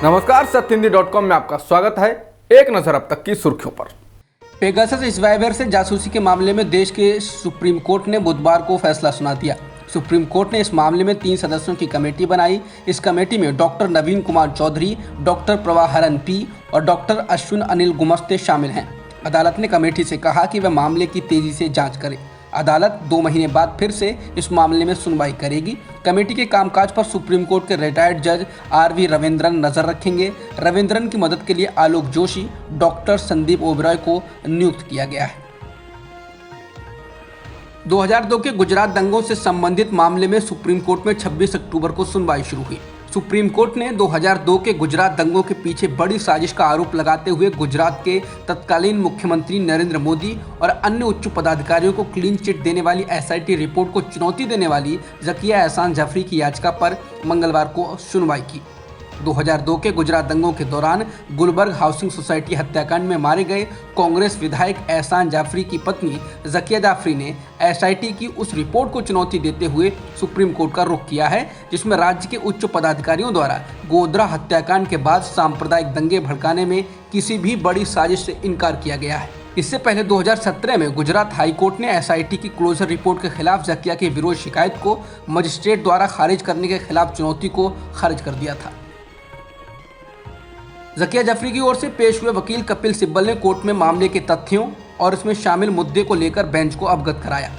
नमस्कार, सत्यहिंदी.com में आपका स्वागत है। एक नजर अब तक की सुर्खियों पर। पेगासस स्पाईवेयर से जासूसी के मामले में देश के सुप्रीम कोर्ट ने बुधवार को फैसला सुना दिया। सुप्रीम कोर्ट ने इस मामले में 3 सदस्यों की कमेटी बनाई। इस कमेटी में डॉक्टर नवीन कुमार चौधरी, डॉक्टर प्रभाहरन पी और डॉक्टर अश्विन अनिल गुमस्ते शामिल हैं। अदालत ने कमेटी से कहा कि वह मामले की तेजी से जांच करे। अदालत 2 महीने बाद फिर से इस मामले में सुनवाई करेगी। कमेटी के कामकाज पर सुप्रीम कोर्ट के रिटायर्ड जज आर.वी. रविंद्रन नजर रखेंगे। रविंद्रन की मदद के लिए आलोक जोशी, डॉक्टर संदीप ओबेरॉय को नियुक्त किया गया है। 2002 के गुजरात दंगों से संबंधित मामले में सुप्रीम कोर्ट में 26 अक्टूबर को सुनवाई शुरू हुई। सुप्रीम कोर्ट ने 2002 के गुजरात दंगों के पीछे बड़ी साजिश का आरोप लगाते हुए गुजरात के तत्कालीन मुख्यमंत्री नरेंद्र मोदी और अन्य उच्च पदाधिकारियों को क्लीन चिट देने वाली एसआईटी रिपोर्ट को चुनौती देने वाली जकिया एहसान जाफरी की याचिका पर मंगलवार को सुनवाई की। 2002 के गुजरात दंगों के दौरान गुलबर्ग हाउसिंग सोसाइटी हत्याकांड में मारे गए कांग्रेस विधायक एहसान जाफरी की पत्नी जकिया जाफरी ने एसआईटी की उस रिपोर्ट को चुनौती देते हुए सुप्रीम कोर्ट का रुख किया है, जिसमें राज्य के उच्च पदाधिकारियों द्वारा गोधरा हत्याकांड के बाद सांप्रदायिक दंगे भड़काने में किसी भी बड़ी साजिश से इनकार किया गया है। इससे पहले 2017 में गुजरात हाई कोर्ट ने एसआईटी की क्लोजर रिपोर्ट के खिलाफ जकिया के विरोध शिकायत को मजिस्ट्रेट द्वारा खारिज करने के खिलाफ चुनौती को खारिज कर दिया था। जकिया जाफरी की ओर से पेश हुए वकील कपिल सिब्बल ने कोर्ट में मामले के तथ्यों और इसमें शामिल मुद्दे को लेकर बेंच को अवगत कराया।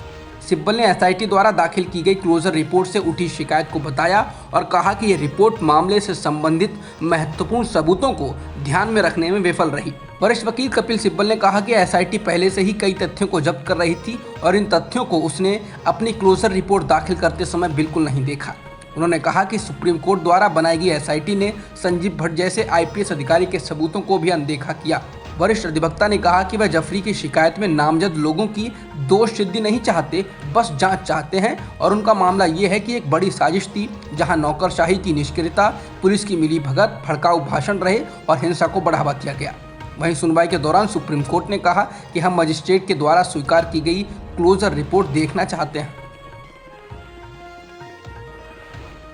सिब्बल ने एसआईटी द्वारा दाखिल की गई क्लोजर रिपोर्ट से उठी शिकायत को बताया और कहा कि यह रिपोर्ट मामले से संबंधित महत्वपूर्ण सबूतों को ध्यान में रखने में विफल रही। वरिष्ठ वकील कपिल सिब्बल ने कहा कि एसआईटी पहले से ही कई तथ्यों को जब्त कर रही थी और इन तथ्यों को उसने अपनी क्लोजर रिपोर्ट दाखिल करते समय बिल्कुल नहीं देखा। उन्होंने कहा कि सुप्रीम कोर्ट द्वारा बनाई गई एसआईटी ने संजीव भट्ट जैसे आईपीएस अधिकारी के सबूतों को भी अनदेखा किया। वरिष्ठ अधिवक्ता ने कहा कि वह जाफरी की शिकायत में नामजद लोगों की दोष सिद्धि नहीं चाहते, बस जांच चाहते हैं और उनका मामला ये है कि एक बड़ी साजिश थी जहां नौकरशाही की निष्क्रियता, पुलिस की मिलीभगत, भड़काऊ भाषण रहे और हिंसा को बढ़ावा दिया गया। वहीं सुनवाई के दौरान सुप्रीम कोर्ट ने कहा कि हम मजिस्ट्रेट के द्वारा स्वीकार की गई क्लोजर रिपोर्ट देखना चाहते हैं।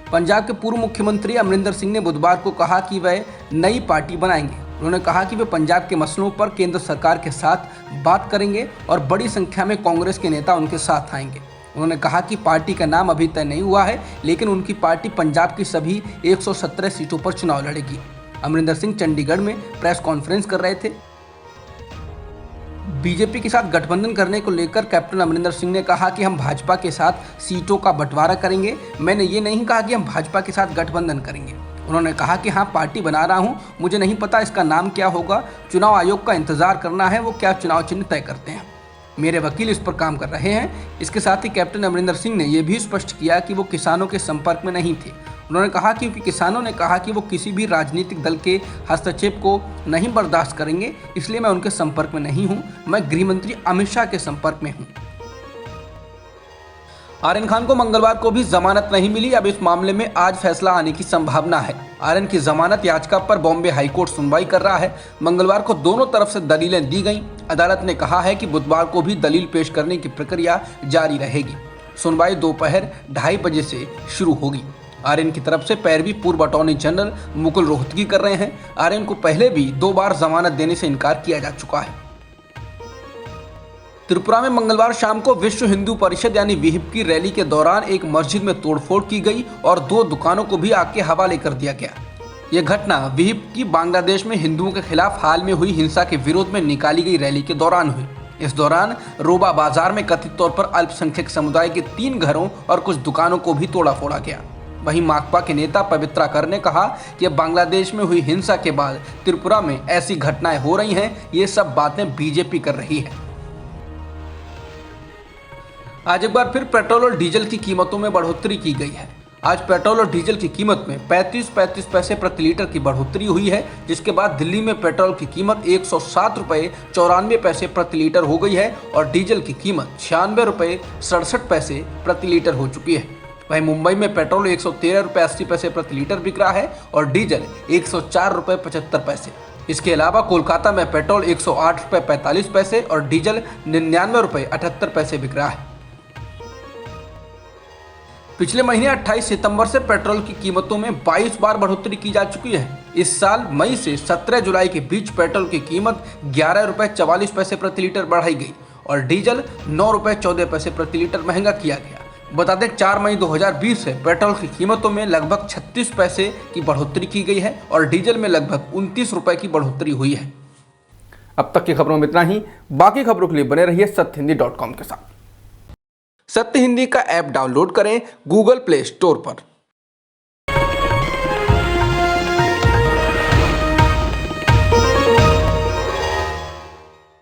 पंजाब के पूर्व मुख्यमंत्री अमरिंदर सिंह ने बुधवार को कहा कि वह नई पार्टी बनाएंगे। उन्होंने कहा कि वे पंजाब के मसलों पर केंद्र सरकार के साथ बात करेंगे और बड़ी संख्या में कांग्रेस के नेता उनके साथ आएंगे। उन्होंने कहा कि पार्टी का नाम अभी तय नहीं हुआ है, लेकिन उनकी पार्टी पंजाब की सभी 117 सीटों पर चुनाव लड़ेगी। अमरिंदर सिंह चंडीगढ़ में प्रेस कॉन्फ्रेंस कर रहे थे। बीजेपी के साथ गठबंधन करने को लेकर कैप्टन अमरिंदर सिंह ने कहा कि हम भाजपा के साथ सीटों का बंटवारा करेंगे। मैंने ये नहीं कहा कि हम भाजपा के साथ गठबंधन करेंगे। उन्होंने कहा कि हाँ, पार्टी बना रहा हूँ, मुझे नहीं पता इसका नाम क्या होगा, चुनाव आयोग का इंतजार करना है, वो क्या चुनाव चिन्ह तय करते हैं। मेरे वकील इस पर काम कर रहे हैं। इसके साथ ही कैप्टन अमरिंदर सिंह ने यह भी स्पष्ट किया कि वो किसानों के संपर्क में नहीं थे। उन्होंने कहा कि क्योंकि किसानों ने कहा कि वो किसी भी राजनीतिक दल के हस्तक्षेप को नहीं बर्दाश्त करेंगे, इसलिए मैं उनके संपर्क में नहीं हूं। मैं गृह मंत्री अमित शाह के संपर्क में हूं। आर्यन खान को मंगलवार को भी जमानत नहीं मिली। अब इस मामले में आज फैसला आने की संभावना है। आर्यन की जमानत याचिका पर बॉम्बे हाईकोर्ट सुनवाई कर रहा है। मंगलवार को दोनों तरफ से दलीलें दी गईं। अदालत ने कहा है कि बुधवार को भी दलील पेश करने की प्रक्रिया जारी रहेगी। सुनवाई दोपहर 2:30 बजे से शुरू होगी। आर्यन की तरफ से पैरवी पूर्व अटॉर्नी जनरल मुकुल रोहतगी कर रहे हैं। आर्यन को पहले भी 2 बार जमानत देने से इनकार किया जा चुका है। त्रिपुरा में मंगलवार शाम को विश्व हिंदू परिषद यानी विहिप की रैली के दौरान एक मस्जिद में तोड़फोड़ की गई और 2 दुकानों को भी आग के हवाले कर दिया गया। यह घटना विहिप की बांग्लादेश में हिंदुओं के खिलाफ हाल में हुई हिंसा के विरोध में निकाली गई रैली के दौरान हुई। इस दौरान रोबा बाजार में कथित तौर पर अल्पसंख्यक समुदाय के 3 घरों और कुछ दुकानों को भी तोड़ा फोड़ा गया। वहीं माकपा के नेता पवित्रा कर ने कहा कि बांग्लादेश में हुई हिंसा के बाद त्रिपुरा में ऐसी घटनाएं हो रही हैं, ये सब बातें बीजेपी कर रही है। आज एक बार फिर पेट्रोल और डीजल की कीमतों में बढ़ोतरी की गई है। आज पेट्रोल और डीजल की कीमत में 35 पैसे प्रति लीटर की बढ़ोतरी हुई है, जिसके बाद दिल्ली में पेट्रोल की कीमत 107 रुपये 94 पैसे प्रति लीटर हो गई है और डीजल की कीमत 96 रुपये 67 पैसे प्रति लीटर हो चुकी है। वहीं मुंबई में पेट्रोल 113 रुपये 80 पैसे प्रति लीटर बिक रहा है और डीजल 104 रुपये 75 पैसे। इसके अलावा कोलकाता में पेट्रोल 108 रुपये 45 पैसे और डीजल 99 रुपये 78 पैसे बिक रहा है। पिछले महीने 28 सितंबर से पेट्रोल की कीमतों में 22 बार बढ़ोतरी की जा चुकी है। इस साल मई से 17 जुलाई के बीच पेट्रोल की कीमत 11 रुपये 44 पैसे प्रति लीटर बढ़ाई गई और डीजल 9 रुपये 14 पैसे प्रति लीटर महंगा किया गया। बता दें 4 मई 2020 से पेट्रोल की कीमतों में लगभग 36 पैसे की बढ़ोतरी की गई है और डीजल में लगभग 29 रुपये की बढ़ोतरी हुई है। अब तक की खबरों में इतना ही। बाकी खबरों के लिए बने रहिए सत्यहिंदी.com के साथ। सत्य हिंदी का ऐप डाउनलोड करें गूगल प्ले स्टोर पर।